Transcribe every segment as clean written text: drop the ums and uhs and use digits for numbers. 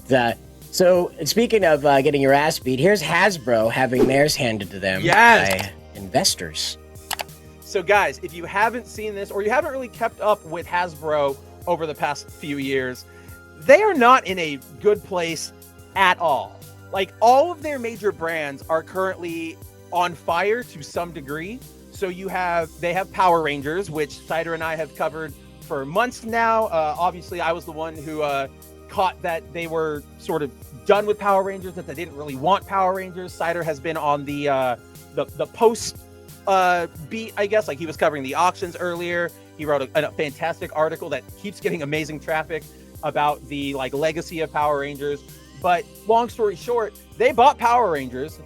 But so speaking of getting your ass beat, here's Hasbro having theirs handed to them by investors. So guys, if you haven't seen this or you haven't really kept up with Hasbro over the past few years, they are not in a good place at all. Like, all of their major brands are currently on fire to some degree. So they have Power Rangers, which Cider and I have covered for months now. Obviously, I was the one who caught that they were sort of done with Power Rangers, that they didn't really want Power Rangers. Cider has been on the post beat, I guess. Like, he was covering the auctions earlier. He wrote a fantastic article that keeps getting amazing traffic about the legacy of Power Rangers. But long story short, they bought Power Rangers,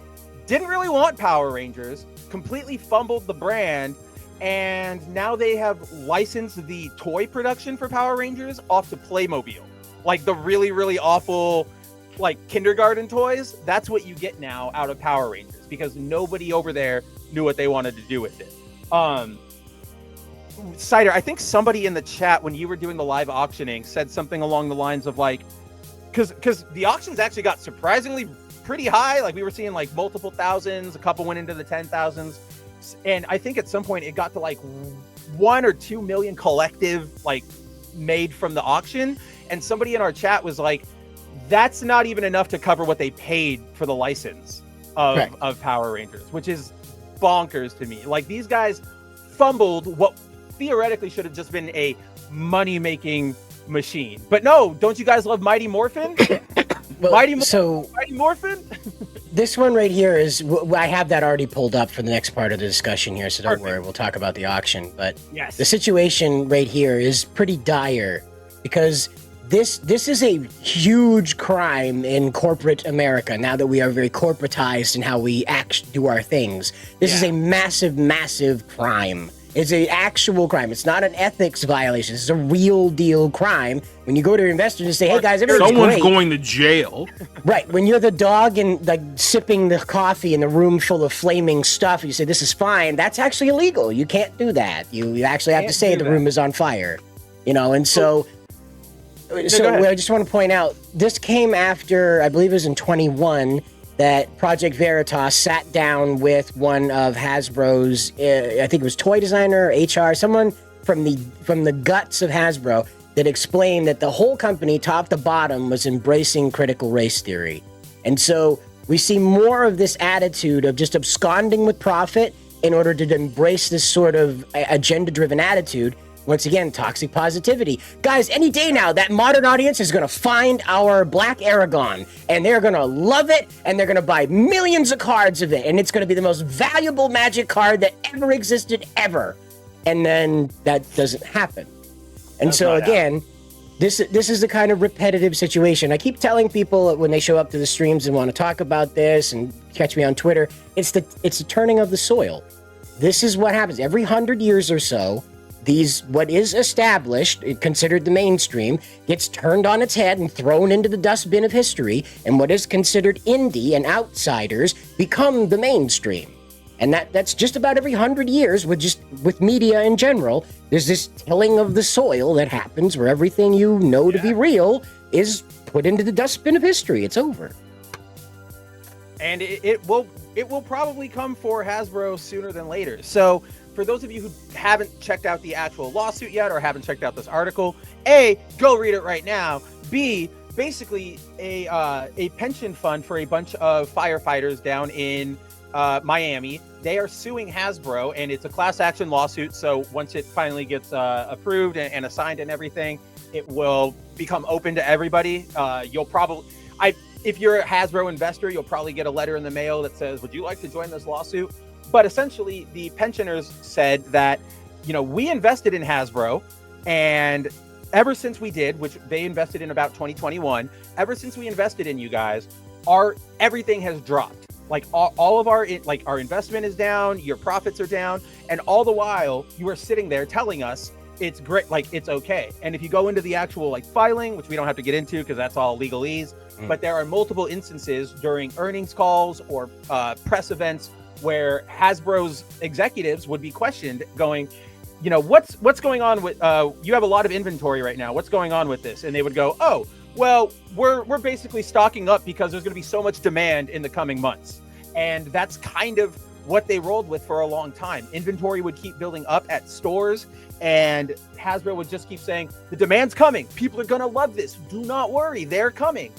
didn't really want Power Rangers, completely fumbled the brand, and now they have licensed the toy production for Power Rangers off to Playmobil. Like, the really, really awful, kindergarten toys. That's what you get now out of Power Rangers, because nobody over there knew what they wanted to do with it. Cider, I think somebody in the chat when you were doing the live auctioning said something along the lines of because the auctions actually got surprisingly pretty high. Like, we were seeing multiple thousands, a couple went into the 10,000s, and I think at some point it got to 1 or 2 million collective made from the auction. And somebody in our chat was like, that's not even enough to cover what they paid for the license of Power Rangers, which is bonkers to me. These guys fumbled what theoretically should have just been a money-making machine. But no, don't you guys love Mighty Morphin? Well, Mighty Morphin? This one right here is, I have that already pulled up for the next part of the discussion here, so don't worry, we'll talk about the auction. But yes, the situation right here is pretty dire, because this is a huge crime in corporate America, now that we are very corporatized in how we do our things. This is a massive, massive crime. It's an actual crime. It's not an ethics violation. It's a real deal crime. When you go to your investors and say, hey guys, everything's someone's great. going to jail. Right. When you're the dog and sipping the coffee in the room full of flaming stuff, you say this is fine. That's actually illegal. You can't do that. You actually have to say the room is on fire. And so I just want to point out, this came after, I believe it was in 21, that Project Veritas sat down with one of Hasbro's, I think it was toy designer, HR, someone from the guts of Hasbro, that explained that the whole company, top to bottom, was embracing critical race theory. And so we see more of this attitude of just absconding with profit in order to embrace this sort of agenda-driven attitude. Once again, toxic positivity. Guys, any day now, that modern audience is going to find our Black Aragon, and they're going to love it, and they're going to buy millions of cards of it, and it's going to be the most valuable Magic card that ever existed, ever. And then that doesn't happen. And so again, this is the kind of repetitive situation. I keep telling people when they show up to the streams and want to talk about this and catch me on Twitter, it's the turning of the soil. This is what happens every 100 years or so. What is established, considered the mainstream, gets turned on its head and thrown into the dustbin of history, and what is considered indie and outsiders become the mainstream. And that's just about every 100 years with media in general. There's this tilling of the soil that happens where everything you know to be real is put into the dustbin of history. It's over. And it will probably come for Hasbro sooner than later. So for those of you who haven't checked out the actual lawsuit yet or haven't checked out this article, A, go read it right now. B, basically a pension fund for a bunch of firefighters down in Miami. They are suing Hasbro, and it's a class action lawsuit. So once it finally gets approved and assigned and everything, it will become open to everybody. If you're a Hasbro investor, you'll probably get a letter in the mail that says, would you like to join this lawsuit? But essentially, the pensioners said that, we invested in Hasbro, and ever since we did, which they invested in about 2021, ever since we invested in you guys, everything has dropped. All of our investment is down, your profits are down, and all the while you are sitting there telling us it's great, it's okay. And if you go into the actual filing, which we don't have to get into because that's all legalese, but there are multiple instances during earnings calls or press events where Hasbro's executives would be questioned, going, what's going on with, you have a lot of inventory right now. What's going on with this? And they would go, oh, well, we're basically stocking up because there's going to be so much demand in the coming months. And that's kind of what they rolled with for a long time. Inventory would keep building up at stores, and Hasbro would just keep saying, the demand's coming. People are going to love this. Do not worry. They're coming.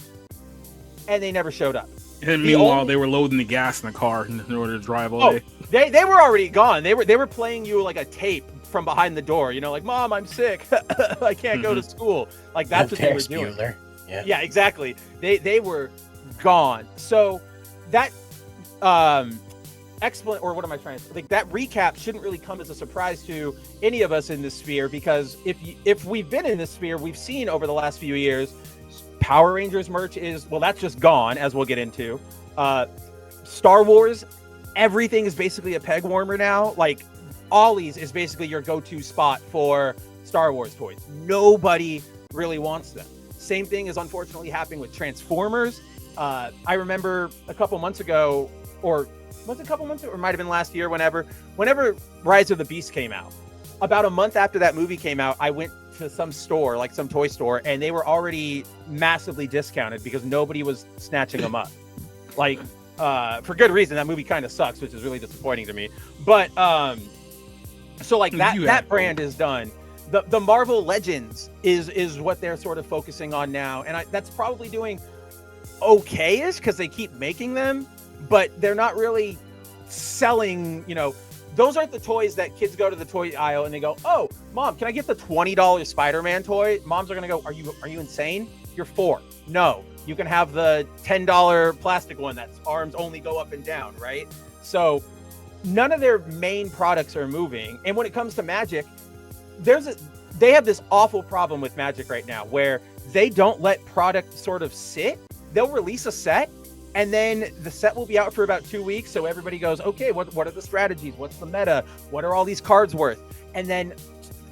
And they never showed up. And meanwhile, they were loading the gas in the car in order to drive all day. They were already gone. They were playing you like a tape from behind the door, you know, like, Mom, I'm sick. I can't go to school. Like, that's what they were doing. Yeah, exactly. They were gone. So that or what am I trying to say? Like, that recap shouldn't really come as a surprise to any of us in this sphere, because if we've been in this sphere, we've seen over the last few years, Power Rangers merch that's just gone, as we'll get into. Star Wars, everything is basically a peg warmer now. Like, Ollie's is basically your go-to spot for Star Wars toys. Nobody really wants them. Same thing is unfortunately happening with Transformers. I remember a couple months ago, or was it a couple months ago, or might have been last year, whenever Rise of the Beast came out. About a month after that movie came out, I went to some store, like some toy store, and they were already massively discounted because nobody was snatching them up. Like, for good reason. That movie kind of sucks, which is really disappointing to me. But so like that brand is done. The Marvel Legends is what they're sort of focusing on now, and that's probably doing okay-ish because they keep making them, but they're not really selling. You know, those aren't the toys that kids go to the toy aisle and they go, "Oh, Mom, can I get the $20 Spider-Man toy?" Moms are gonna go, "Are you insane? You're 4. No, you can have the $10 plastic one that's arms only go up and down, right?" So none of their main products are moving. And when it comes to Magic, they have this awful problem with Magic right now where they don't let product sort of sit. They'll release a set, and then the set will be out for about 2 weeks. So everybody goes, okay, what are the strategies? What's the meta? What are all these cards worth? And then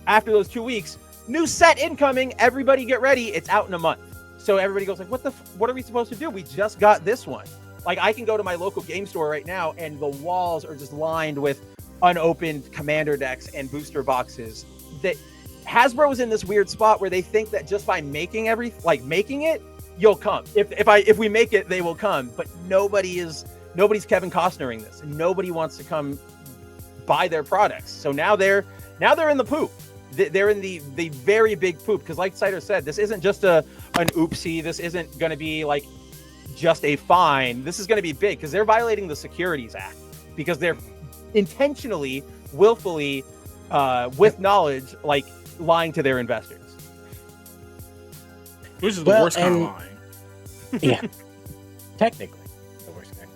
after those 2 weeks, new set incoming, everybody get ready. It's out in a month. So everybody goes like, what are we supposed to do? We just got this one. Like, I can go to my local game store right now and the walls are just lined with unopened commander decks and booster boxes. That Hasbro is in this weird spot where they think that just by making it, you'll come. If we make it, they will come. But nobody's Kevin Costnering this, and nobody wants to come buy their products. So now they're in the poop. They're in the very big poop, because like Cider said, this isn't just an oopsie. This isn't going to be like just a fine. This is going to be big because they're violating the Securities Act, because they're intentionally, willfully, with knowledge, like lying to their investors. Which is the worst kind of lying. Yeah, technically the worst kind.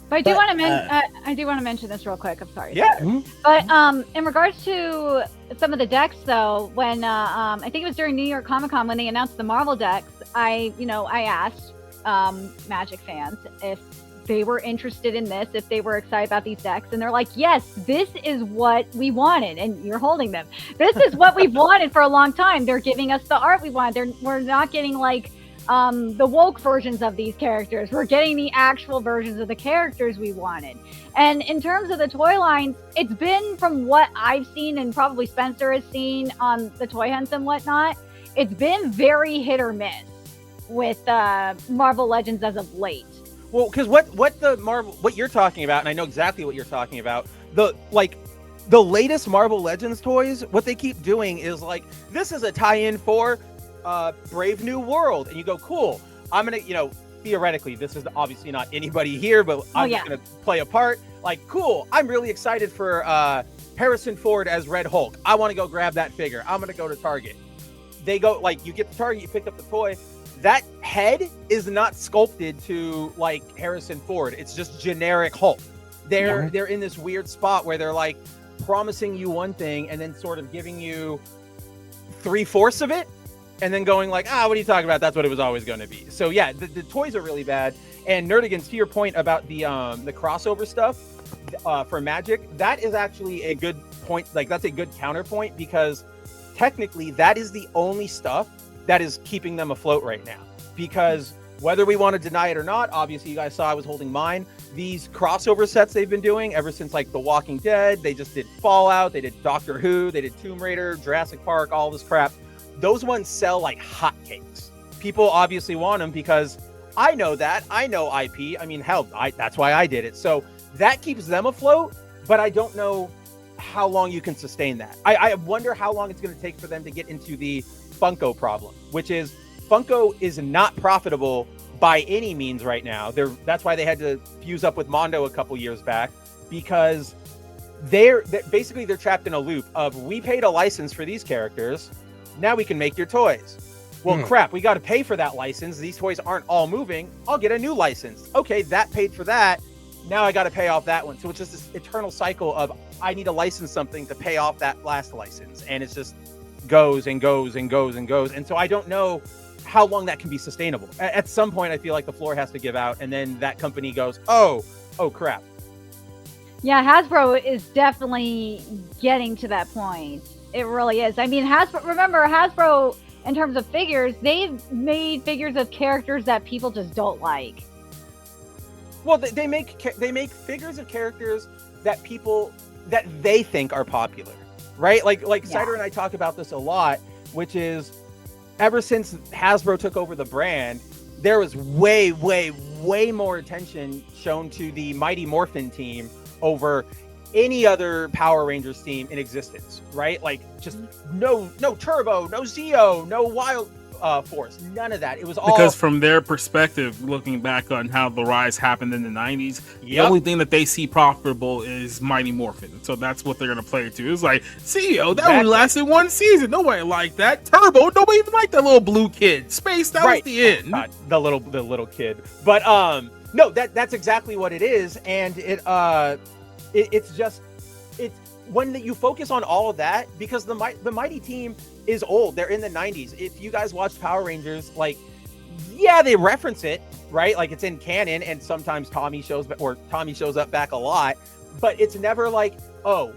But I do want to mention this real quick. I'm sorry. Yeah. Mm-hmm. But in regards to some of the decks, though, when I think it was during New York Comic Con when they announced the Marvel decks, I asked Magic fans if they were interested in this, if they were excited about these decks, and they're like, yes, this is what we wanted. And you're holding them. This is what we've wanted for a long time. They're giving us the art we wanted. We're not getting like the woke versions of these characters. We're getting the actual versions of the characters we wanted. And in terms of the toy lines, it's been, from what I've seen, and probably Spencer has seen on the toy hunts and whatnot, it's been very hit or miss with Marvel Legends as of late. Well, because what you're talking about, and I know exactly what you're talking about, the latest Marvel Legends toys, what they keep doing is like, this is a tie-in for Brave New World, and you go, cool. I'm gonna, theoretically, this is obviously not anybody here, but I'm just gonna play a part. Like, cool. I'm really excited for Harrison Ford as Red Hulk. I want to go grab that figure. I'm gonna go to Target. They go, like, you get to Target, you pick up the toy. That head is not sculpted to like Harrison Ford. It's just generic Hulk. They're in this weird spot where they're like promising you one thing and then sort of giving you 3/4 of it, and then going like, what are you talking about? That's what it was always going to be. So yeah, the toys are really bad. And Nerdigans, to your point about the crossover stuff for Magic, that is actually a good point. Like, that's a good counterpoint, because technically that is the only stuff that is keeping them afloat right now. Because whether we want to deny it or not, obviously you guys saw I was holding mine. These crossover sets they've been doing ever since like The Walking Dead, they just did Fallout, they did Doctor Who, they did Tomb Raider, Jurassic Park, all this crap. Those ones sell like hotcakes. people obviously want them because I know that. I know IP. I mean, hell, that's why I did it. So that keeps them afloat, but I don't know how long you can sustain that. I wonder how long it's going to take for them to get into the Funko problem, which is Funko is not profitable by any means right now. That's why they had to fuse up with Mondo a couple years back, because they're basically trapped in a loop of, we paid a license for these characters, now we can make your toys. Well, crap, we got to pay for that license. These toys aren't all moving. I'll get a new license. Okay, that paid for that. Now I got to pay off that one. So it's just this eternal cycle of, I need to license something to pay off that last license. And it's just goes and goes and goes and goes. And so I don't know how long that can be sustainable. At some point, I feel like the floor has to give out, and then that company goes, oh crap. Yeah, Hasbro is definitely getting to that point. It really is. I mean, Hasbro, in terms of figures, they've made figures of characters that people just don't like. Well, they make figures of characters that they think are popular, right? Like Cider and I talk about this a lot, which is, ever since Hasbro took over the brand, there was way more attention shown to the Mighty Morphin team over any other Power Rangers team in existence, right? Like, just no Turbo, no Zeo, no Wild Force, none of that. It was all because from their perspective, looking back on how the rise happened in the 90s, the only thing that they see profitable is Mighty Morphin. So that's what they're gonna play to. It's like, Zeo, that only lasted one season. Nobody liked that. Turbo, nobody even liked that little blue kid. Space, that was the end. God, the little kid. But no, that's exactly what it is, and it's when you focus on all of that, because the Mighty team is old. They're in the 90s. If you guys watched Power Rangers, like, yeah, they reference it, right? Like, it's in canon, and sometimes Tommy shows up back a lot, but it's never like, oh,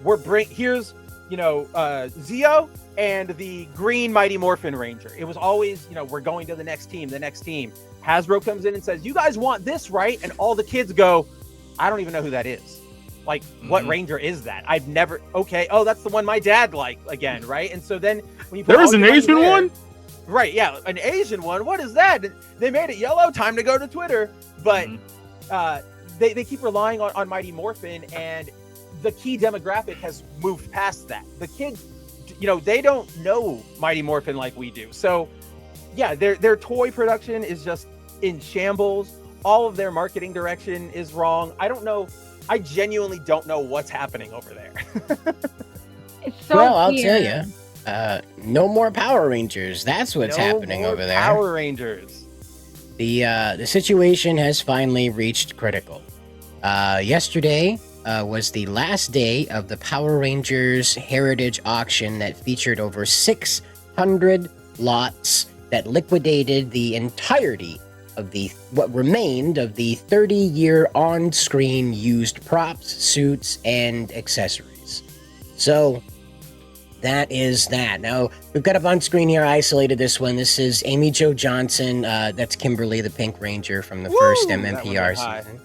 here's Zeo and the green Mighty Morphin Ranger. It was always, we're going to the next team. Hasbro comes in and says, you guys want this, right? And all the kids go, I don't even know who that is. Like, what Ranger is that? I've never. Okay, oh, that's the one my dad liked again, right? And so then when you put there was an Asian one, right? Yeah, an Asian one. What is that? They made it yellow. Time to go to Twitter. But they keep relying on Mighty Morphin, and the key demographic has moved past that. The kids, they don't know Mighty Morphin like we do. So yeah, their toy production is just in shambles. All of their marketing direction is wrong. I don't know. I genuinely don't know what's happening over there. It's so well, I'll weird. tell you, no more Power Rangers. That's what's happening over there. Power Rangers. The situation has finally reached critical. Yesterday was the last day of the Power Rangers Heritage Auction that featured over 600 lots that liquidated the entirety of what remained of the 30-year on-screen used props, suits, and accessories. So that is that. Now, we've got up on screen here, I isolated this one. This is Amy Jo Johnson. That's Kimberly, the Pink Ranger from the first MMPR season.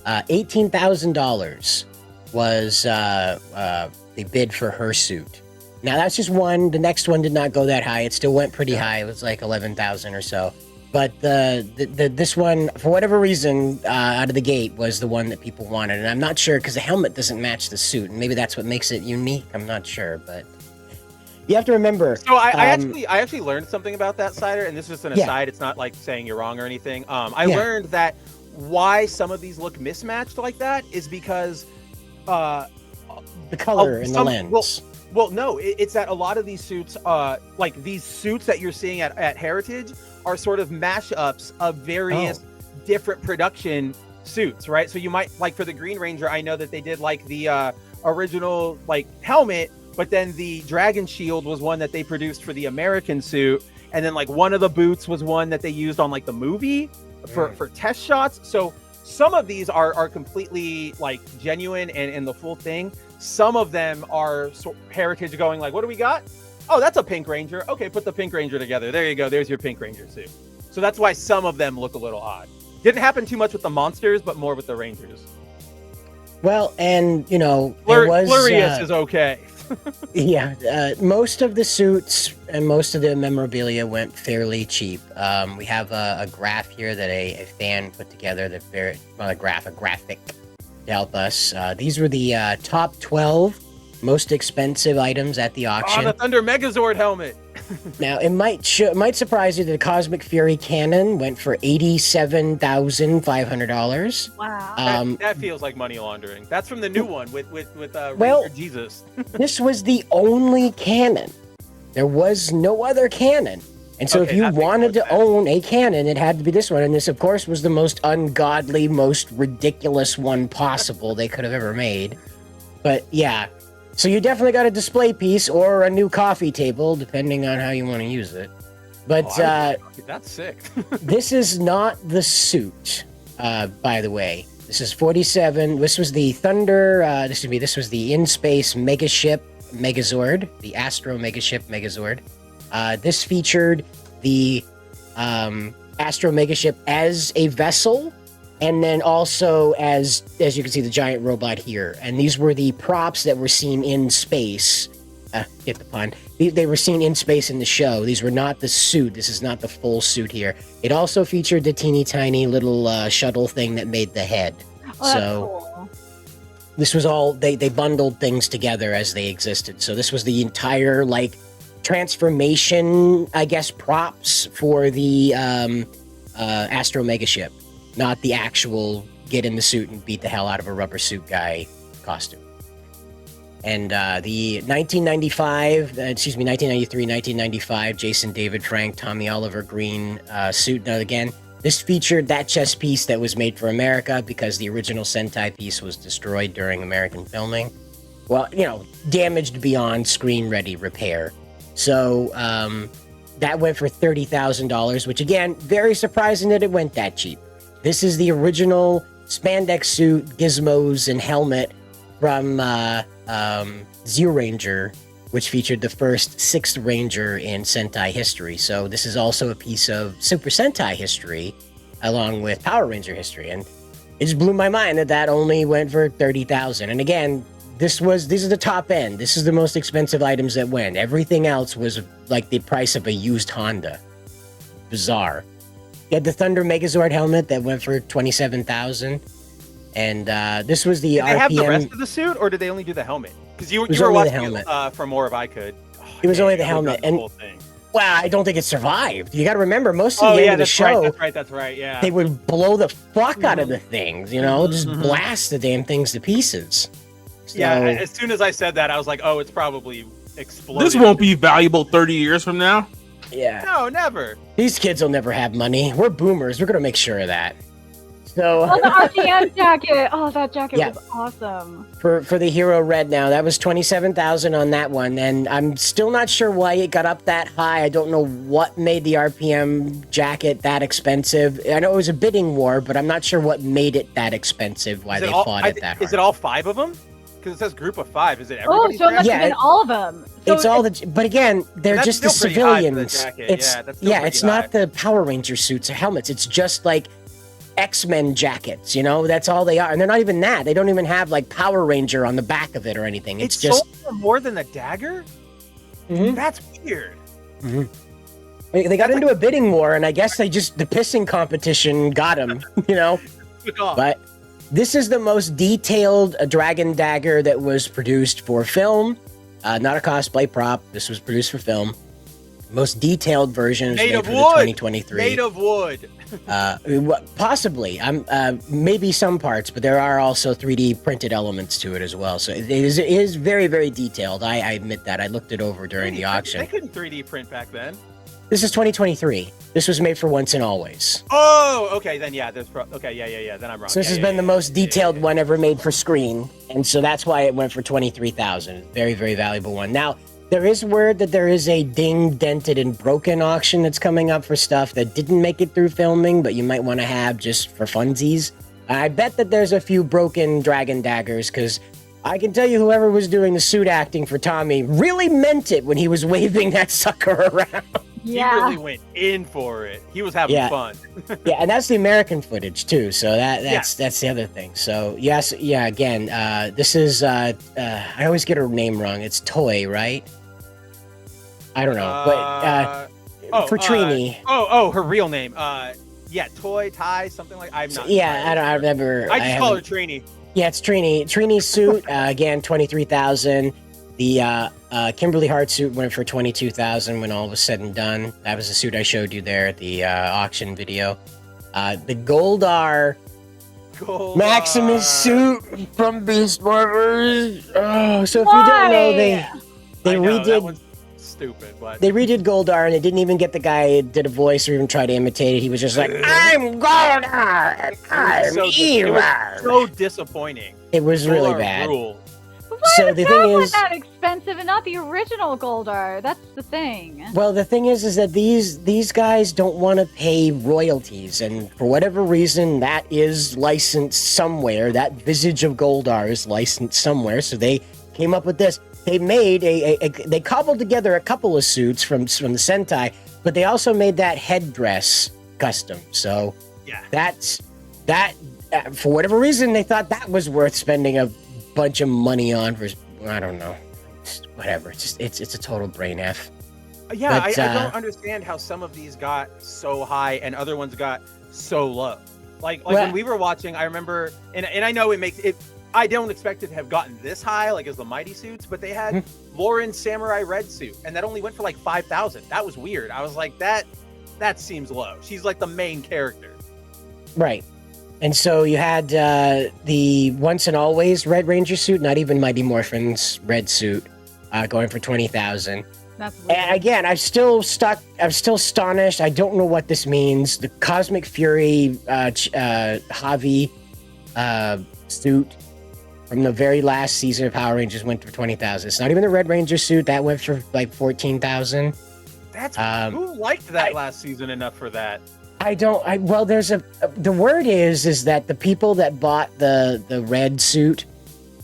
$18,000 was the bid for her suit. Now, that's just one. The next one did not go that high. It still went pretty high. It was like 11,000 or so. But this one, for whatever reason, out of the gate, was the one that people wanted. And I'm not sure, because the helmet doesn't match the suit. And maybe that's what makes it unique. I'm not sure, but you have to remember. So I actually learned something about that, Cider, and this is just an aside. It's not like saying you're wrong or anything. I learned that why some of these look mismatched like that is because the color and the lens. Well, no, it's that a lot of these suits, like these suits that you're seeing at Heritage, are sort of mashups of various different production suits, right? So you might, like, for the Green Ranger, I know that they did like the original like helmet, but then the Dragon Shield was one that they produced for the American suit, and then like one of the boots was one that they used on like the movie for test shots. So some of these are completely like genuine and the full thing. Some of them are Heritage going like, what do we got? Oh, that's a Pink Ranger. Okay, put the Pink Ranger together. There you go. There's your Pink Ranger suit. So that's why some of them look a little odd. Didn't happen too much with the monsters, but more with the Rangers. Well, and, there was... Glorious is okay. Yeah, most of the suits and most of the memorabilia went fairly cheap. We have a graph here that a fan put together, a graphic to help us. These were the top 12 most expensive items at the auction. Oh, the Thunder Megazord helmet. Now, it might surprise you that the Cosmic Fury cannon went for $87,500. Wow. That feels like money laundering. That's from the new one with well, Ranger Jesus. This was the only cannon. There was no other cannon. And so if you wanted to own a cannon, it had to be this one. And this, of course, was the most ungodly, most ridiculous one possible they could have ever made. But yeah, so you definitely got a display piece or a new coffee table, depending on how you want to use it. But that's sick. this is not the suit, by the way. This is 47. This was the Thunder. This was the in-space megaship Megazord, the Astro Megaship Megazord. This featured the Astro Megaship as a vessel, and then also as you can see, the giant robot here. And these were the props that were seen in space. Get the pun. They were seen in space in the show. These were not the suit. This is not the full suit here. It also featured the teeny tiny little shuttle thing that made the head. Oh, So cool. this was all, they bundled things together as they existed. So this was the entire, like, transformation, I guess, props for the Astro Megaship, not the actual get in the suit and beat the hell out of a rubber suit guy costume. And the 1993, 1995 Jason David Frank, Tommy Oliver Green suit. Now again, this featured that chest piece that was made for America because the original Sentai piece was destroyed during American filming. Well, damaged beyond screen-ready repair. So that went for $30,000, which again, very surprising that it went that cheap. This is the original spandex suit, gizmos, and helmet from Zeo Ranger, which featured the first 6th Ranger in Sentai history. So this is also a piece of Super Sentai history, along with Power Ranger history. And it just blew my mind that only went for $30,000. And again, these are the top end. This is the most expensive items that went. Everything else was like the price of a used Honda. Bizarre. You had the Thunder Megazord helmet that went for $27,000. And this was the Did RPM. they have the rest of the suit, or did they only do the helmet? Because you were only the watching helmet. For more if I could. It was only the helmet, and whole thing. well, I don't think it survived. You got to remember, most of the end of the show, That's right. Yeah, they would blow the fuck out of the things. Just blast the damn things to pieces. So, yeah. As soon as I said that, I was like, oh, it's probably exploded. This won't be valuable 30 years from now. yeah. No, never. These kids will never have money. We're boomers. We're gonna make sure of that. So Oh, the RPM jacket. Oh, that jacket Yeah. was awesome. for the Hero Red now, that was $27,000 on that one, and I'm still not sure why it got up that high. I don't know what made the RPM jacket that expensive. I know it was a bidding war, but I'm not sure what made it that expensive. Why they fought it that hard. Is it all 5 of them? Because it says group of 5. Is it Oh, everybody? so it must Yeah, have been it- all of them. So It's all the, but again, they're That's just the still pretty high for the civilians. jacket. It's Yeah, that's still pretty it's not high. the Power Ranger suits or helmets. It's just like X-Men jackets. That's all they are, and they're not even that. They don't even have like Power Ranger on the back of it or anything. It's just sold for more than the dagger. Mhm. That's weird. They got into a bidding war, and I guess the pissing competition got them. But this is the most detailed dragon dagger that was produced for film, not a cosplay prop. This was produced for film. Most detailed version is Made made of for wood. the 2023. Made of wood. Possibly. Maybe some parts, but there are also 3D printed elements to it as well. So it is very, very detailed. I admit that. I looked it over during the auction. They couldn't 3D print back then. This is 2023. This was made for Once and Always. Oh, okay. Then yeah, yeah. Then I'm wrong. So this has been the most detailed one ever made for screen, and so that's why it went for $23,000. Very, very valuable one. Now, there is word that there is a dinged, dented, and broken auction that's coming up for stuff that didn't make it through filming, but you might want to have just for funsies. I bet that there's a few broken dragon daggers, because I can tell you whoever was doing the suit acting for Tommy really meant it when he was waving that sucker around. He really went in for it. He was having fun. Yeah, and that's the American footage too. So that's the other thing. So yes, again, this is I always get her name wrong. It's Toy, right? I don't know, but for Trini. Her real name. Toy, Ty, something like. I'm not. Yeah, I remember. I just call her Trini. Yeah, it's Trini. Trini's suit again, 23,000. The Kimberly Hart suit went for 22,000 when all was said and done. That was the suit I showed you there at the auction video. The Goldar Maximus suit from Beast Morphers. Oh, so if you don't know, they redid. That one's stupid, but they redid Goldar, and they didn't even get the guy who did a voice or even try to imitate it. He was just like, "I'm Goldar, and I'm evil." It was so disappointing. It was really bad. But why the thing is that expensive and not the original Goldar? That's the thing. Well, the thing is that these guys don't want to pay royalties, and for whatever reason, that is licensed somewhere. That visage of Goldar is licensed somewhere, so they came up with this. They made they cobbled together a couple of suits from the Sentai, but they also made that headdress custom. So that for whatever reason, they thought that was worth spending a bunch of money on for, I don't know, whatever. It's a total brain F. Yeah, but, I don't understand how some of these got so high and other ones got so low. Like when we were watching, I remember, and I know it makes it. I don't expect it to have gotten this high, like as the Mighty suits, but they had Lauren's Samurai Red suit, and that only went for like 5,000. That was weird. I was like, that seems low. She's like the main character, right? And so you had the Once and Always Red Ranger suit, not even Mighty Morphin's red suit, going for 20,000. That's weird. And again, I'm still astonished. I don't know what this means. The Cosmic Fury Javi suit from the very last season of Power Rangers went for 20,000. It's not even the Red Ranger suit. That went for like 14,000. That's who liked that last season enough for that? Well, there's the word is that the people that bought the red suit,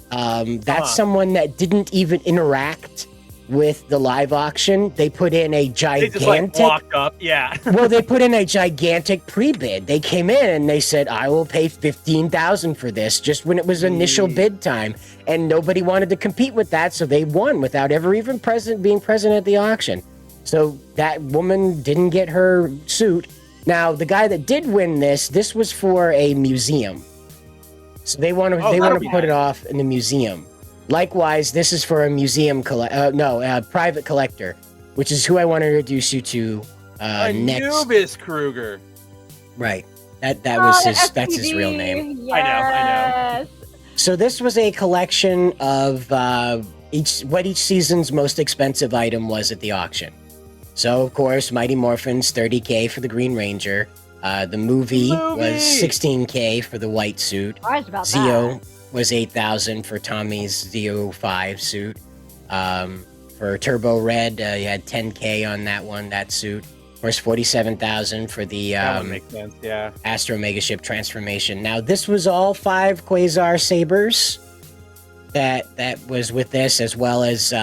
that's someone that didn't even interact with the live auction. They put in a gigantic. They just walked up, yeah. Well, they put in a gigantic pre-bid. They came in and they said, "I will pay 15,000 for this," just when it was initial bid time, and nobody wanted to compete with that, so they won without ever even being present at the auction. So that woman didn't get her suit. Now, the guy that did win this was for a museum. So they want to put it off in the museum. Likewise, this is for a museum private collector, which is who I want to introduce you to next. Anubis Kruger. Right. That's his real name. Yes. I know. So this was a collection of each season's most expensive item was at the auction. So, of course, Mighty Morphin's $30K for the Green Ranger. The movie was $16K for the white suit. Zeo was $8,000 for Tommy's Zeo 5 suit. For Turbo Red, you had $10K on that suit. Of course, $47,000 for the that would make sense, yeah. Astro Megaship transformation. Now, this was all 5 Quasar Sabers that was with this, as well as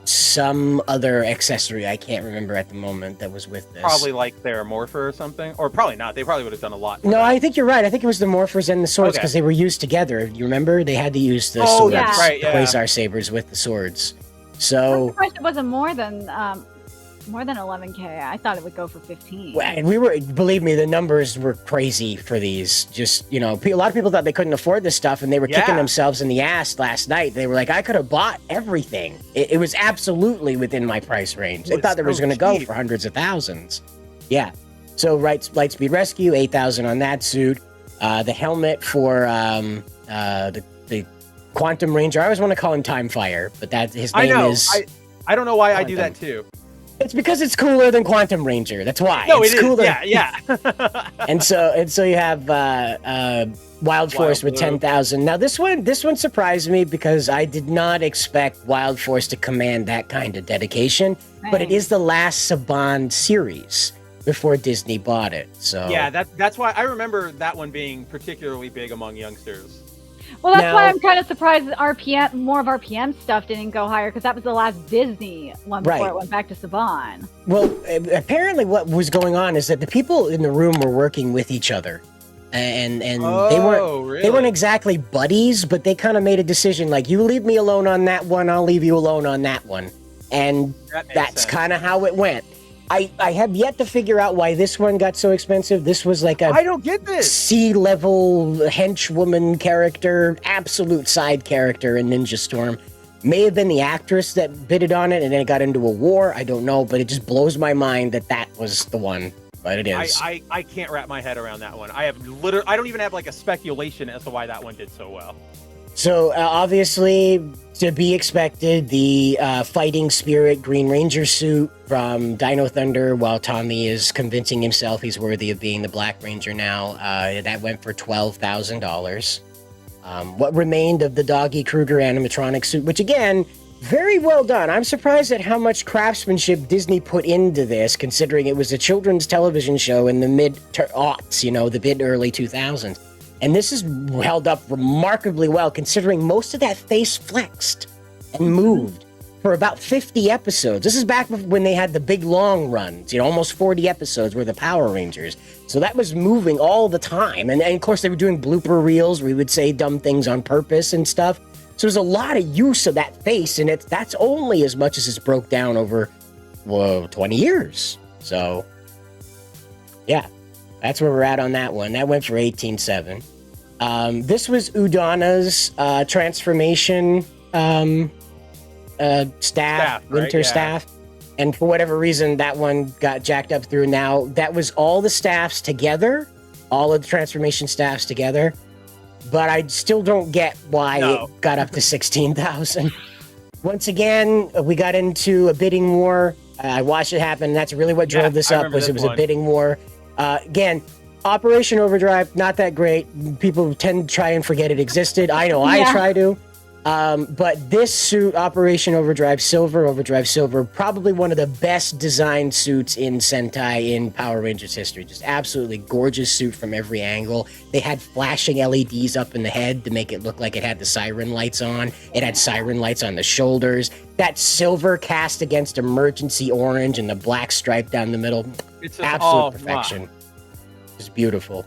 some other accessory I can't remember at the moment that was with this. Probably like their Morpher or something, or probably not. They probably would have done a lot. No, I think you're right. I think it was the Morphers and the swords because they were used together. You remember they had to use the swords, Quasar Sabers with the swords. So I'm surprised it wasn't more than 11K. I thought it would go for 15. And believe me, the numbers were crazy for these. Just, a lot of people thought they couldn't afford this stuff, and they were kicking themselves in the ass last night. They were like, I could have bought everything. It was absolutely within my price range. They thought it was going to go for hundreds of thousands. Yeah. So Lightspeed Rescue, 8,000 on that suit. The helmet for the Quantum Ranger. I always want to call him Time Fire, but his name is... I don't know why I do that too. It's because it's cooler than Quantum Ranger. That's why. No, it's cooler. Yeah. and so you have Wild Force with 10,000. Now this one surprised me because I did not expect Wild Force to command that kind of dedication. Right. But it is the last Saban series before Disney bought it. So yeah, that's why I remember that one being particularly big among youngsters. Well, that's Now- why I'm kind of surprised that more of RPM stuff didn't go higher, because that was the last Disney one before Right. it went back to Saban. Well, apparently what was going on is that the people in the room were working with each other. And they weren't exactly buddies, but they kind of made a decision like, you leave me alone on that one, I'll leave you alone on that one. And that's kind of how it went. I have yet to figure out why this one got so expensive. This was like I don't get this. C-level henchwoman character, absolute side character in Ninja Storm. May have been the actress that bidded on it and then it got into a war. I don't know, but it just blows my mind that that was the one. But it is. I can't wrap my head around that one. I don't even have like a speculation as to why that one did so well. So obviously, to be expected, the fighting spirit Green Ranger suit from Dino Thunder, while Tommy is convincing himself he's worthy of being the Black Ranger now, that went for $12,000. What remained of the Doggy Kruger animatronic suit, which again, very well done. I'm surprised at how much craftsmanship Disney put into this, considering it was a children's television show in the mid-aughts, the mid-early 2000s. And this is held up remarkably well, considering most of that face flexed and moved for about 50 episodes. This is back when they had the big long runs, almost 40 episodes were the Power Rangers. So that was moving all the time. And of course, they were doing blooper reels where we would say dumb things on purpose and stuff. So there's a lot of use of that face, and that's only as much as it's broke down over, 20 years. So, yeah, that's where we're at on that one. That went for $18,700. This was Udana's transformation staff, winter right? staff. And for whatever reason, that one got jacked up through now. That was all the staffs together, all of the transformation staffs together. But I still don't get why it got up to $16,000. Once again, we got into a bidding war. I watched it happen. And that's really what drove this up. It was a bidding war. Again, Operation Overdrive, not that great. People tend to try and forget it existed. I know I try to. But this suit, Operation Overdrive Silver, probably one of the best designed suits in Sentai in Power Rangers history. Just absolutely gorgeous suit from every angle. They had flashing LEDs up in the head to make it look like it had the siren lights on. It had siren lights on the shoulders. That silver cast against emergency orange and the black stripe down the middle. It's absolute perfection. It's beautiful.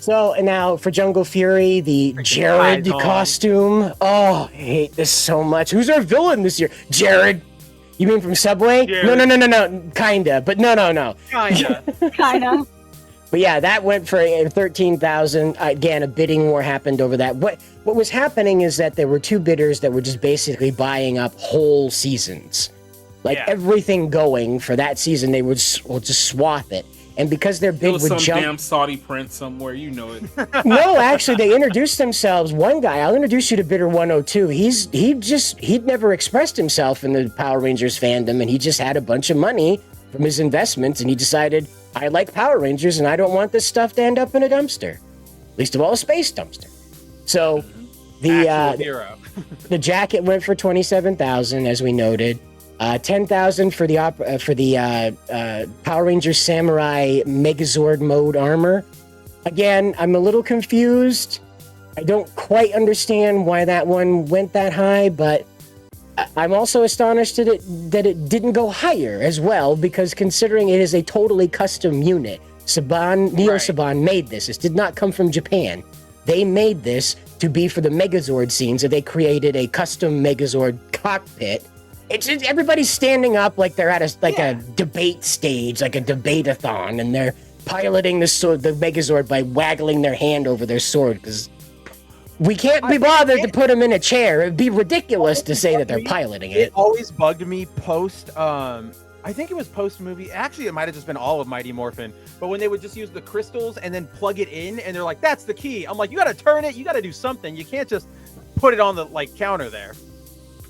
So, and now for Jungle Fury, the Jared costume. Oh, I hate this so much. Who's our villain this year? Jared. You mean from Subway? Jared. No. Kinda, but no. Kinda. But yeah, that went for $13,000. Again, a bidding war happened over that. What was happening is that there were two bidders that were just basically buying up whole seasons. Everything going for that season, they would just swath it. And because their bid would some jump... damn Saudi prince somewhere, you know it. No, actually, they introduced themselves. One guy, I'll introduce you to Bidder 102. He'd never expressed himself in the Power Rangers fandom, and he just had a bunch of money from his investments, and he decided, I like Power Rangers, and I don't want this stuff to end up in a dumpster. Least of all, a space dumpster. So the jacket went for $27,000, as we noted. $10,000 for the Power Rangers Samurai Megazord mode armor. Again, I'm a little confused. I don't quite understand why that one went that high, but I'm also astonished that it didn't go higher as well, because considering it is a totally custom unit, Saban made this. This did not come from Japan. They made this to be for the Megazord scenes, and they created a custom Megazord cockpit. It's just, everybody's standing up like they're at a debate stage, like a debate-a-thon, and they're piloting the Megazord by waggling their hand over their sword, because we can't be bothered to put them in a chair. It'd be ridiculous to say that they're piloting it. It always bugged me post, I think it was post-movie. Actually, it might have just been all of Mighty Morphin. But when they would just use the crystals and then plug it in, and they're like, that's the key. I'm like, you got to turn it. You got to do something. You can't just put it on the counter there.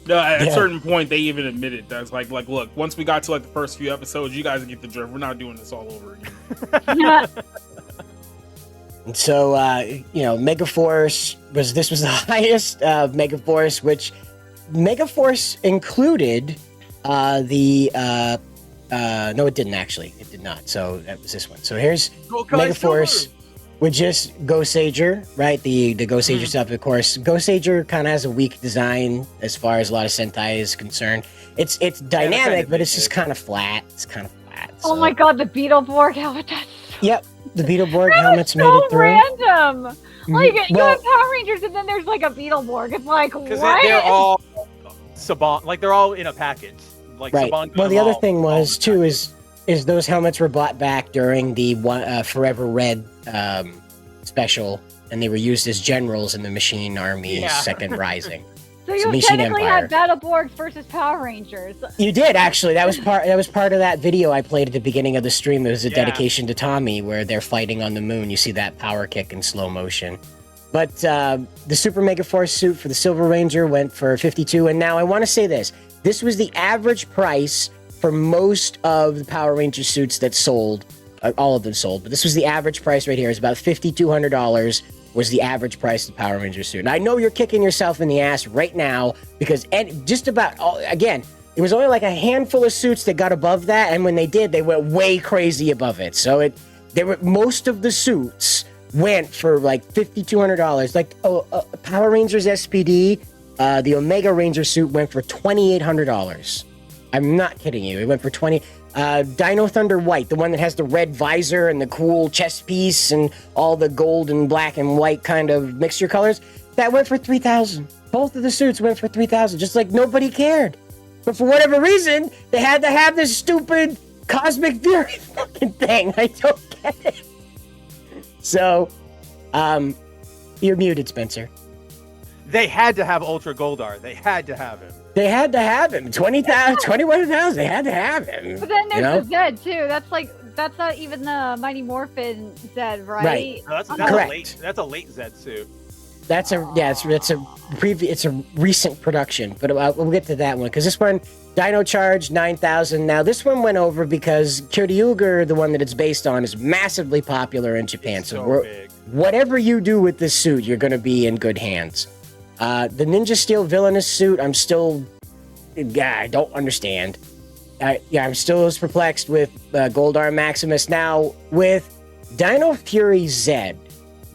No, at a certain point, they even admitted that's like, look, once we got to the first few episodes, you guys get the drift. We're not doing this all over again. So, Megaforce was the highest Megaforce, which Megaforce included no, it didn't actually. It did not. So that was this one. So here's Megaforce. with just Ghost Sager, right? The Ghost Sager stuff, of course. Ghost Sager kind of has a weak design as far as a lot of Sentai is concerned. It's dynamic, but it's just kind of flat. It's kind of flat. Oh my god, the Beetleborg helmet. Yep, the Beetleborg helmets made it through. Random. Like you have Power Rangers, and then there's like a Beetleborg. It's like what? Because they're all Saban, like they're all in a package. Like right. Saban Well, the other thing was too is those helmets were bought back during the Forever Red special, and they were used as generals in the Machine Army's Second Rising. So you technically had Battleborgs versus Power Rangers. You did actually. That was part of that video I played at the beginning of the stream. It was a dedication to Tommy, where they're fighting on the moon. You see that power kick in slow motion. But the Super Mega Force suit for the Silver Ranger went for $52. And now I want to say this: this was the average price for most of the Power Ranger suits that sold. All of them sold, but this was the average price right here. It's about $5,200 was the average price of the Power Ranger suit. And I know you're kicking yourself in the ass right now because just about all, again, it was only like a handful of suits that got above that, and when they did, they went way crazy above it. So most of the suits went for like $5,200. Like Power Rangers SPD, the Omega Ranger suit went for $2,800. I'm not kidding you. It went for Dino Thunder White, the one that has the red visor and the cool chest piece and all the gold and black and white kind of mixture colors, that went for $3,000. Both of the suits went for $3,000, just like nobody cared. But for whatever reason, they had to have this stupid Cosmic Fury fucking thing. I don't get it. So, you're muted, Spencer. They had to have Ultra Goldar. They had to have him. They had to have him. 20,000, 21,000. They had to have him. But then there's the Zed too. That's not even the Mighty Morphin Zed, right? Right. No, that's correct. That's a late Zed suit. It's a recent production, but we'll get to that one because this one, Dino Charge 9,000. Now this one went over because Kyoryuger, the one that it's based on, is massively popular in Japan. So big. Whatever you do with this suit, you're going to be in good hands. The Ninja Steel villainous suit, I don't understand. I'm still as perplexed with Goldar Maximus. Now, with Dino Fury Zed,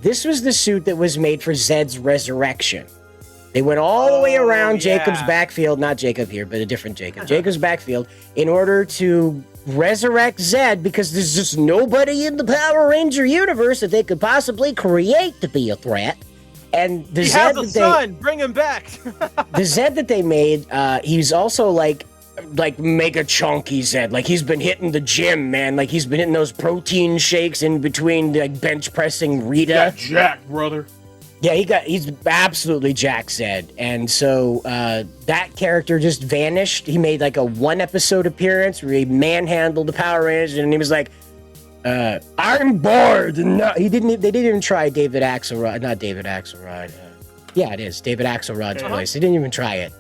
this was the suit that was made for Zed's resurrection. They went all the way around Jacob's backfield, not Jacob here, but a different Jacob, Jacob's backfield, in order to resurrect Zed because there's just nobody in the Power Ranger universe that they could possibly create to be a threat. And the Zed that son, bring him back. the Zed that they made, he's also like mega chunky Zed. Like he's been hitting the gym, man. Like he's been hitting those protein shakes in between like bench pressing Rita. Yeah, Jack, brother. Yeah, he's absolutely Jack Zed. And so that character just vanished. He made like a 1-episode appearance where he manhandled the Power Rangers, and he was like, I'm bored. No, they didn't even try David Axelrod. Not David Axelrod. Yeah, it is David Axelrod's voice. They didn't even try it.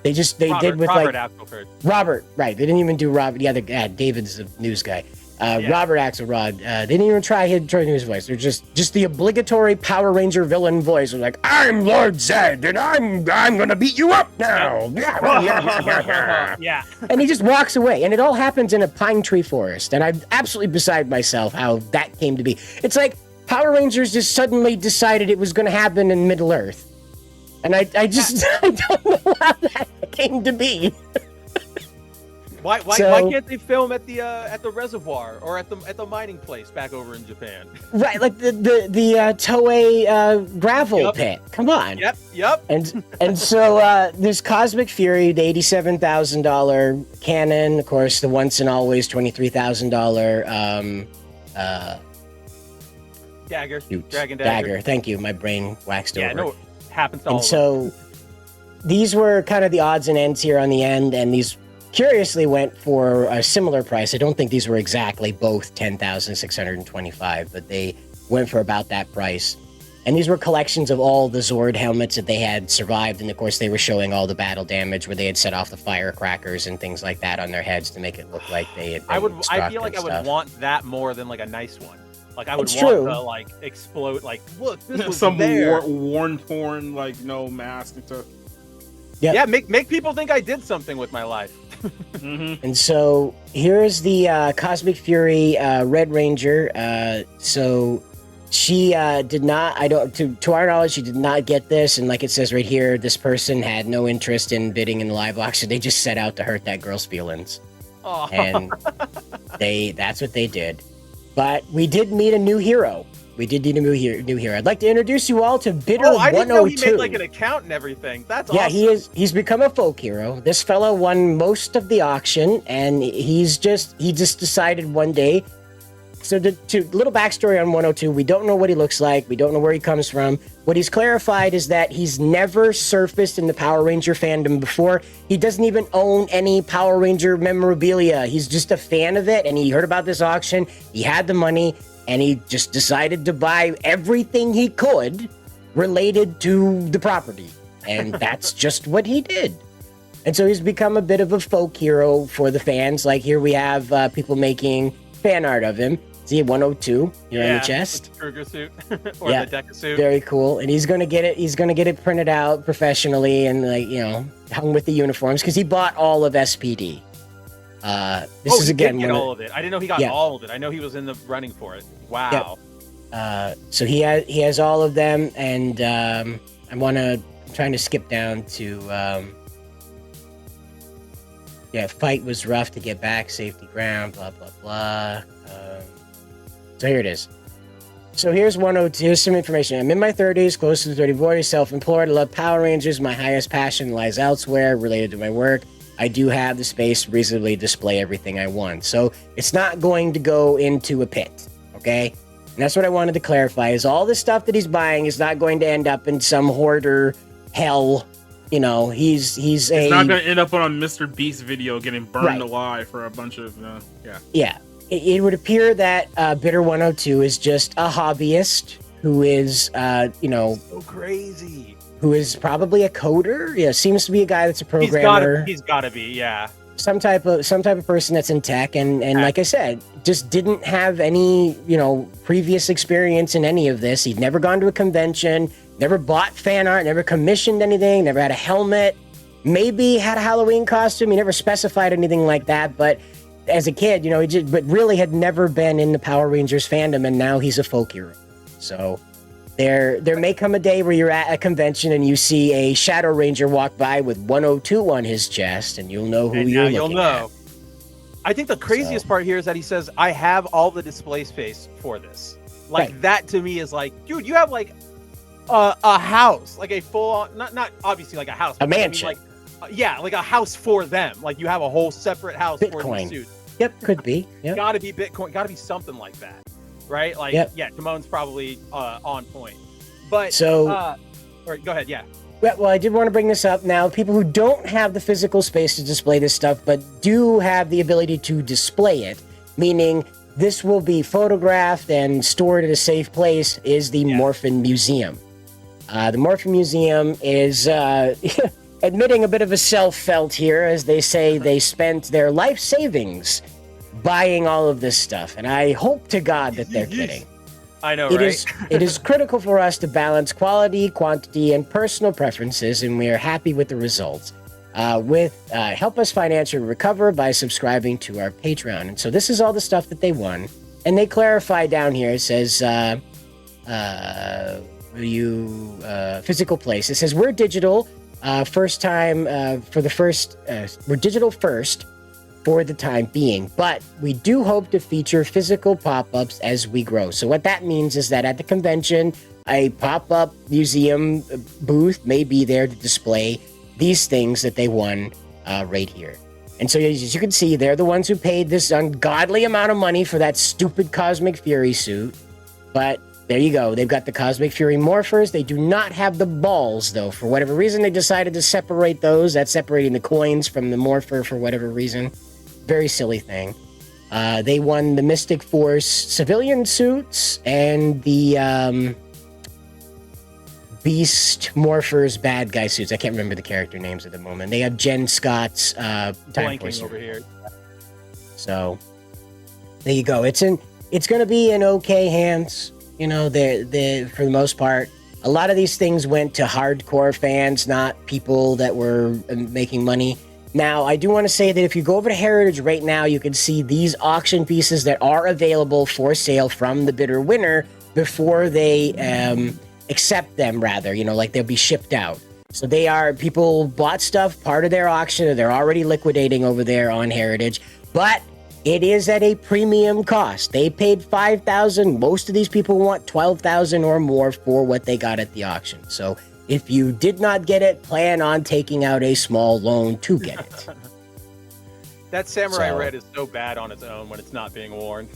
They did with Robert like Axelrod. Robert. Right. They didn't even do Robert. Yeah, David's the news guy. Robert Axelrod. They didn't even try his voice. They're just the obligatory Power Ranger villain voice. They're like, I'm Lord Zed, and I'm gonna beat you up now. Yeah. And he just walks away, and it all happens in a pine tree forest. And I'm absolutely beside myself how that came to be. It's like Power Rangers just suddenly decided it was going to happen in Middle Earth, and I don't know how that came to be. Why can't they film at the reservoir or at the mining place back over in Japan? Right, like the Toei gravel pit. Come on. Yep. And so there's Cosmic Fury, the $87,000 cannon, of course, the once and always $23,000 Dagger. Dragon Dagger. Thank you. My brain waxed over. Yeah, no, it happens to all of them. So these were kind of the odds and ends here on the end, and these curiously went for a similar price. I don't think these were exactly both $10,625, but they went for about that price. And these were collections of all the Zord helmets that they had survived, and of course they were showing all the battle damage where they had set off the firecrackers and things like that on their heads to make it look like they had been I feel like I would want that more than like a nice one. Like I would it's want true. to like explode. Like look, this was some there. worn, torn, like no mask and stuff. Yep. Yeah, make people think I did something with my life. Mm-hmm. And so here's the Cosmic Fury Red Ranger. So She did not. I don't. To our knowledge, she did not get this. And like it says right here, this person had no interest in bidding in the live auction. They just set out to hurt that girl's feelings, Oh. and that's what they did. But we did meet a new hero. We did need a new hero. I'd like to introduce you all to Bidder 102. I didn't know he made like an account and everything. That's awesome. Yeah, he's become a folk hero. This fellow won most of the auction, and he just decided one day. So to little backstory on 102, we don't know what he looks like. We don't know where he comes from. What he's clarified is that he's never surfaced in the Power Ranger fandom before. He doesn't even own any Power Ranger memorabilia. He's just a fan of it, and he heard about this auction. He had the money, and he just decided to buy everything he could related to the property. And that's just what he did. And so he's become a bit of a folk hero for the fans. Like here we have people making fan art of him. See 102 here on the chest. With the Kruger suit or the Deca suit. Very cool. And he's gonna get it printed out professionally and hung with the uniforms because he bought all of SPD. This is again get all of it. I didn't know he got all of it. I know he was in the running for it. Wow. Yep. So he has all of them, and I'm trying to skip down to fight was rough to get back, safety ground, blah blah blah. So here it is. So here's 102. Here's some information. I'm in my 30s, close to the 30 boys, self-employed. I love Power Rangers. My highest passion lies elsewhere, related to my work. I do have the space to reasonably display everything I want. So it's not going to go into a pit, okay? And that's what I wanted to clarify, is all the stuff that he's buying is not going to end up in some hoarder hell. He's it's not going to end up on a Mr. Beast video getting burned alive for a bunch of, Yeah. It would appear that Bidder 102 is just a hobbyist who is, so crazy. Who is probably a coder. Yeah, seems to be a guy that's a programmer. He's got to be, yeah. Some type of person that's in tech, and like I said, just didn't have any previous experience in any of this. He'd never gone to a convention, never bought fan art, never commissioned anything, never had a helmet. Maybe had a Halloween costume. He never specified anything like that, but. As a kid, but really had never been in the Power Rangers fandom, and now he's a folk hero. So there may come a day where you're at a convention and you see a Shadow Ranger walk by with 102 on his chest, and you'll know who you're looking at. I think the craziest part here is that he says, I have all the display space for this. Like, that to me is like, dude, you have like a house, like a full, not obviously like a house. A mansion. I mean, like a house for them. Like you have a whole separate house for the suit. Yep, could be. Yep. Gotta be Bitcoin. Gotta be something like that, right? Like, Timon's probably on point. But so, go ahead. Yeah. Well, I did want to bring this up now. People who don't have the physical space to display this stuff, but do have the ability to display it, meaning this will be photographed and stored at a safe place, is the Morphin Museum. The Morphin Museum is. Admitting a bit of a self-felt here, as they say they spent their life savings buying all of this stuff. And I hope to God that they're kidding. I know, right? It is critical for us to balance quality, quantity, and personal preferences, and we are happy with the results. Help us financially recover by subscribing to our Patreon. And so this is all the stuff that they won. And they clarify down here, it says, physical place. It says, we're digital. We're digital first for the time being, but we do hope to feature physical pop-ups as we grow. So what that means is that at the convention, a pop-up museum booth may be there to display these things that they won right here. And so as you can see, they're the ones who paid this ungodly amount of money for that stupid Cosmic Fury suit, but there you go. They've got the Cosmic Fury morphers. They do not have the balls, though. For whatever reason, they decided to separate those. That's separating the coins from the morpher for whatever reason. Very silly thing. They won the Mystic Force civilian suits and the Beast Morphers bad guy suits. I can't remember the character names at the moment. They have Jen Scott's Time Force over here. So there you go. It's going to be in okay hands. For the most part, a lot of these things went to hardcore fans, not people that were making money. Now, I do want to say that if you go over to Heritage right now, you can see these auction pieces that are available for sale from the bidder winner before they accept them, rather, like they'll be shipped out. So people bought stuff, part of their auction, and they're already liquidating over there on Heritage, but it is at a premium cost. They paid $5,000. Most of these people want $12,000 or more for what they got at the auction. So if you did not get it, plan on taking out a small loan to get it. That Samurai Red is so bad on its own when it's not being worn.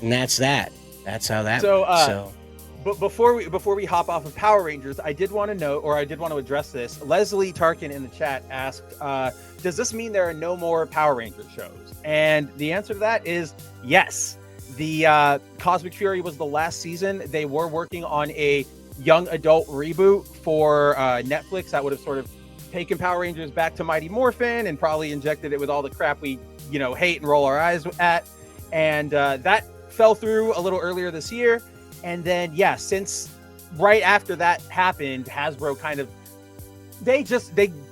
And that's that. That's how that works. But before we hop off of Power Rangers, I did want to note, or I did want to address this. Leslie Tarkin in the chat asked, does this mean there are no more Power Ranger shows? And the answer to that is yes. The Cosmic Fury was the last season. They were working on a young adult reboot for Netflix that would have sort of taken Power Rangers back to Mighty Morphin and probably injected it with all the crap we hate and roll our eyes at. And that fell through a little earlier this year. And then, since right after that happened, Hasbro kind of, they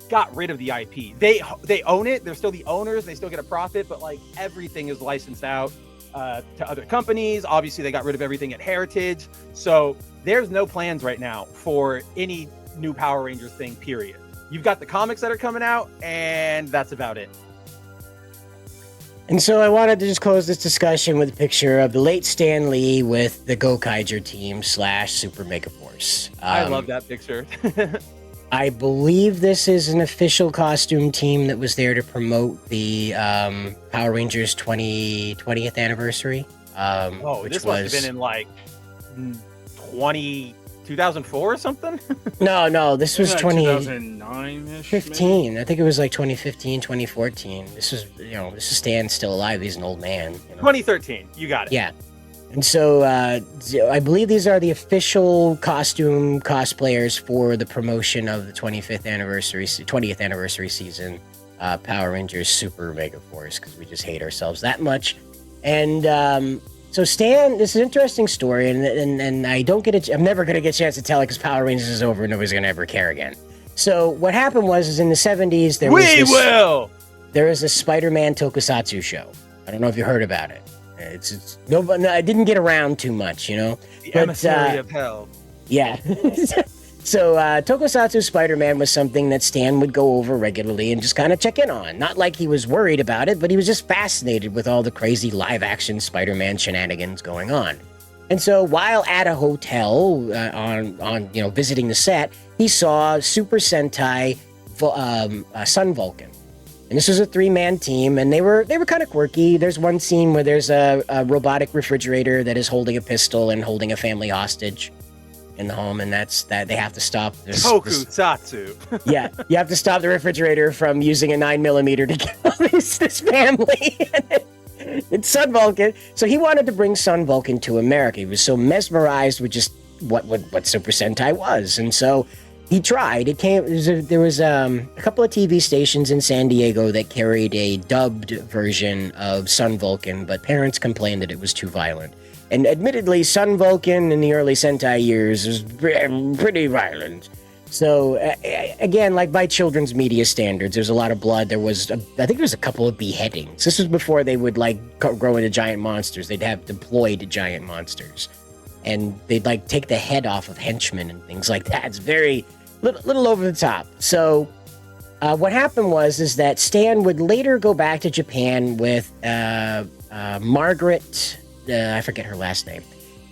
got rid of the IP. They own it. They're still the owners. They still get a profit, but like everything is licensed out to other companies. Obviously, they got rid of everything at Heritage. So there's no plans right now for any new Power Rangers thing, period. You've got the comics that are coming out, and that's about it. And so I wanted to just close this discussion with a picture of the late Stan Lee with the Gokaiger team / Super Megaforce. I love that picture. I believe this is an official costume team that was there to promote the Power Rangers 20th anniversary. This must have been in like 2004 or something? No, this was 2009-ish. 15. I think it was like 2015, 2014. This is Stan still alive. He's an old man. 2013. You got it. Yeah. And so I believe these are the official costume cosplayers for the promotion of the 20th anniversary season, Power Rangers Super Megaforce, because we just hate ourselves that much. And so Stan, this is an interesting story, and I don't get I'm never going to get a chance to tell it because Power Rangers is over and nobody's going to ever care again. So what happened was in the 70s, there was a Spider-Man tokusatsu show. I don't know if you heard about it. I didn't get around too much, The emissary of hell. Yeah. So tokusatsu Spider-Man was something that Stan would go over regularly and just kind of check in on. Not like he was worried about it, but he was just fascinated with all the crazy live-action Spider-Man shenanigans going on. And so while at a hotel on visiting the set, he saw Super Sentai Sun Vulcan. And this was a 3-man team, and they were kind of quirky. There's one scene where there's a robotic refrigerator that is holding a pistol and holding a family hostage in the home, and that's that they have to stop Tokusatsu. Yeah, you have to stop the refrigerator from using a 9mm to kill this family. It's Sun Vulcan. So he wanted to bring Sun Vulcan to America. He was so mesmerized with just what Super Sentai was, and so he tried. There was a couple of TV stations in San Diego that carried a dubbed version of Sun Vulcan, but parents complained that it was too violent. And admittedly, Sun Vulcan in the early Sentai years was pretty violent. So, again, like by children's media standards, there's a lot of blood. I think there was a couple of beheadings. This was before they would, grow into giant monsters. They'd have deployed giant monsters. And they'd, take the head off of henchmen and things like that. It's very little over the top. So, what happened is that Stan would later go back to Japan with Margaret... I forget her last name.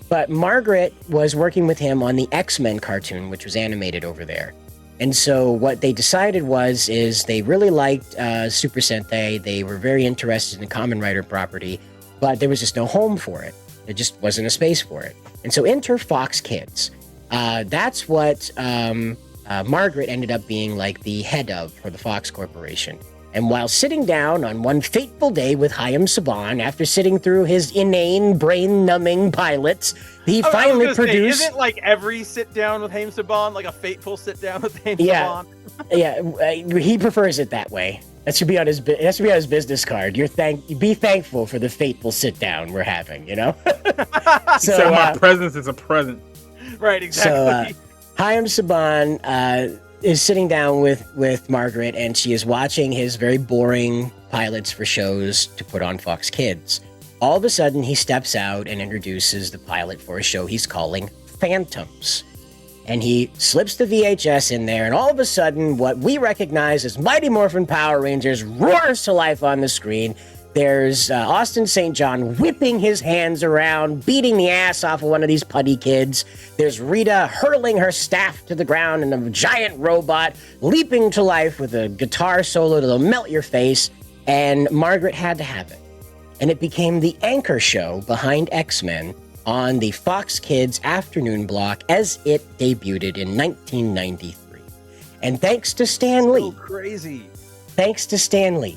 But Margaret was working with him on the X-Men cartoon, which was animated over there. And so what they decided is they really liked Super Sentai. They were very interested in Kamen Rider property, but there was just no home for it. There just wasn't a space for it. And so enter Fox Kids. That's what Margaret ended up being the head of for the Fox Corporation. And while sitting down on one fateful day with Hayam Saban, after sitting through his inane, brain-numbing pilots, he finally produced... Isn't every sit-down with Hayam Saban a fateful sit-down with Hayam Saban? Yeah, he prefers it that way. That should be on his business card. Be thankful for the fateful sit-down we're having, So my presence is a present. Right, exactly. So Hayam Saban... is sitting down with Margaret, and she is watching his very boring pilots for shows to put on Fox Kids. all of a sudden he steps out and introduces the pilot for a show he's calling Phantoms. And he slips the VHS in there, and all of a sudden, what we recognize as Mighty Morphin Power Rangers roars to life on the screen. There's Austin St. John whipping his hands around, beating the ass off of one of these putty kids. There's Rita hurling her staff to the ground, and a giant robot leaping to life with a guitar solo that'll melt your face. And Margaret had to have it. And it became the anchor show behind X-Men on the Fox Kids afternoon block as it debuted in 1993. And thanks to Stan Lee, crazy. Thanks to Stan Lee,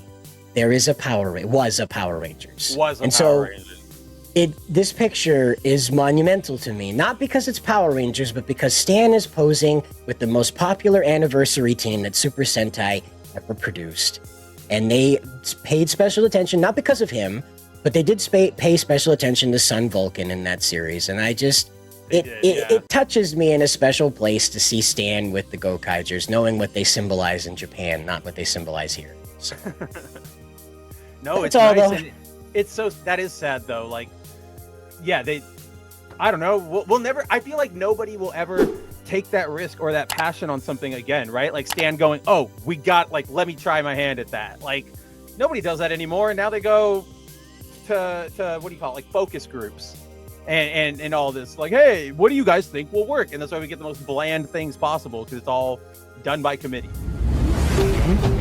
there is a Power Rangers. This picture is monumental to me, not because it's Power Rangers, but because Stan is posing with the most popular anniversary team that Super Sentai ever produced. And they paid special attention, not because of him, but they did pay special attention to Sun Vulcan in that series. And I just, it touches me in a special place to see Stan with the Go-Kaigers, knowing what they symbolize in Japan, not what they symbolize here. So. No, it's nice. And it's so, that is sad though. Like, yeah, I don't know. We'll never, I feel like nobody will ever take that risk or that passion on something again, right? Like Stan going, oh, let me try my hand at that. Like, nobody does that anymore. And now they go to what do you call it? Like focus groups and all this. Like, hey, what do you guys think will work? And that's why we get the most bland things possible, because it's all done by committee. Mm-hmm.